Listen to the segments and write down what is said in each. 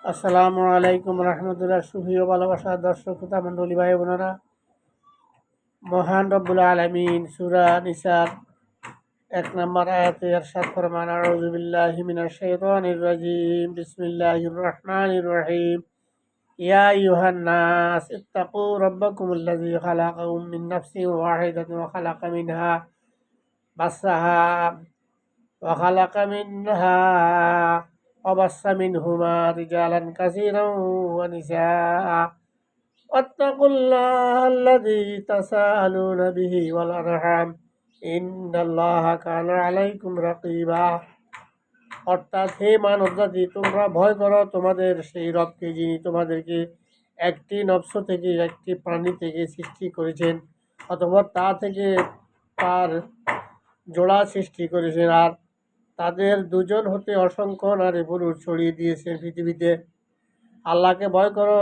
আসসালামু আলাইকুম রহমতুল্লাহ। সুপ্রিয় ভালোবাসার দর্শক শ্রোতা মণ্ডলী, ভাই বোনেরা, মহান রব্বুল আলামিন সূরা নিসার ১ নম্বর আয়াতে ইরশাদ ফরমান, আউযু বিল্লাহি মিনাশ শাইতানির রাজিম, বিসমিল্লাহির রহমানির রহিম। ইয়া আইয়ুহান নাস ইত্তাকু রাব্বাকুমুল্লাযী খালাকাকুম মিন নাফসিন ওয়াহিদাতিন ওয়া খালাকা মিনহা বাসসাহা وبث منهما رجالا كثيرا ونساء واتقوا الله الذي تساءلون به والأرحام إن الله كان عليكم رقيبا। অর্থাৎ, হে মানব জাতি, তোমরা ভয় করো তোমাদের সেই রবকে, যিনি তোমাদেরকে একটি নফস থেকে, একটি প্রাণী থেকে সৃষ্টি করেছেন, অথবা তা থেকে তার জোড়া সৃষ্টি করেছেন, আর তাদের দুজন হতে অসংখ্য নারী পুরুষ ছড়িয়ে দিয়েছেন পৃথিবীতে। আল্লাহকে ভয় করো,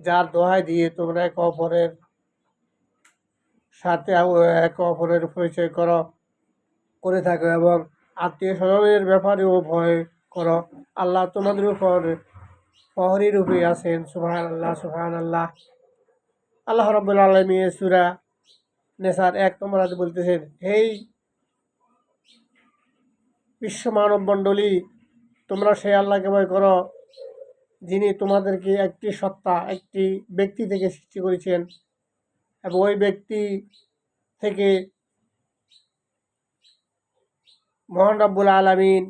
যার দোহাই দিয়ে তোমরা একে অপরের সাথে একে অপরের পরিচয় করে থাকো, এবং আত্মীয় স্বজনের ব্যাপারেও ভয় করো। আল্লাহ তোমাদের উপর প্রহরী রূপে আছেন। সুবহানাল্লাহ, সুবহানাল্লাহ। আল্লাহ রাব্বুল আলামিন সূরা নিসার ১ নম্বর আয়াতে বলতেছেন, হেই বিশ্ব মানব মণ্ডলী, তোমরা সেই আল্লাহকে ভয় করো, যিনি তোমাদেরকে একটি সত্তা, একটি ব্যক্তি থেকে সৃষ্টি করেছেন, এবং ওই ব্যক্তি থেকে মহান রব্বুল আলামিন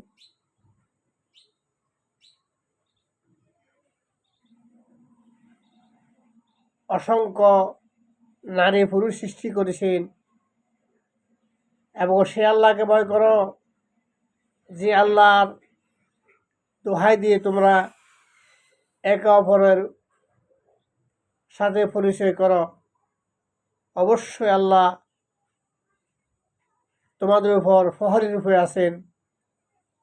অসংখ্য নারী পুরুষ সৃষ্টি করেছেন। এবং সে আল্লাহকে ভয় করো, যে আল্লাহর দোহাই দিয়ে তোমরা একে অপরের সাথে পরিচয় করো। অবশ্যই আল্লাহ তোমাদের উপর প্রহরী রূপে আছেন।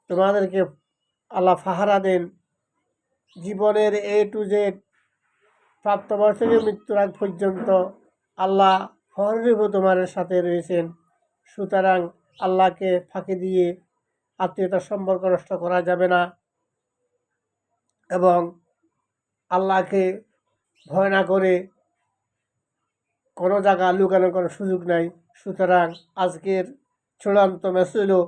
তোমাদেরকে আল্লাহ পাহারা দেন। জীবনের A to Z, প্রাপ্তবয়স থেকে মৃত্যুর আগ পর্যন্ত আল্লাহ প্রহরী রূপে তোমাদের সাথে রয়েছেন। সুতরাং আল্লাহকে ফাঁকি দিয়ে আত্মীয়তার সম্পর্ক নষ্ট করা যাবে না, এবং আল্লাহকে ভয় না করে কোনো জায়গা লুকানোর কোনো সুযোগ নাই। সুতরাং আজকের চূড়ান্ত মেসেজ হলো,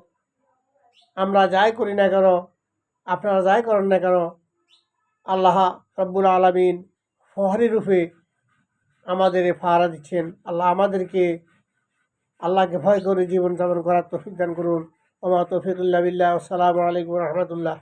আমরা যাই করি না কেন, আপনারা যাই করেন না কেন, আল্লাহ রব্বুল আলামিন প্রহরী রূপে আমাদের পাহারা দিচ্ছেন। আল্লাহ আমাদেরকে আল্লাহকে ভয় করে জীবনযাপন করার তৌফিক দান করুন। ওয়া মা তৌফিক ইল্লা বিল্লাহ। আসসালামু আলাইকুম ওয়া রাহমাতুল্লাহ।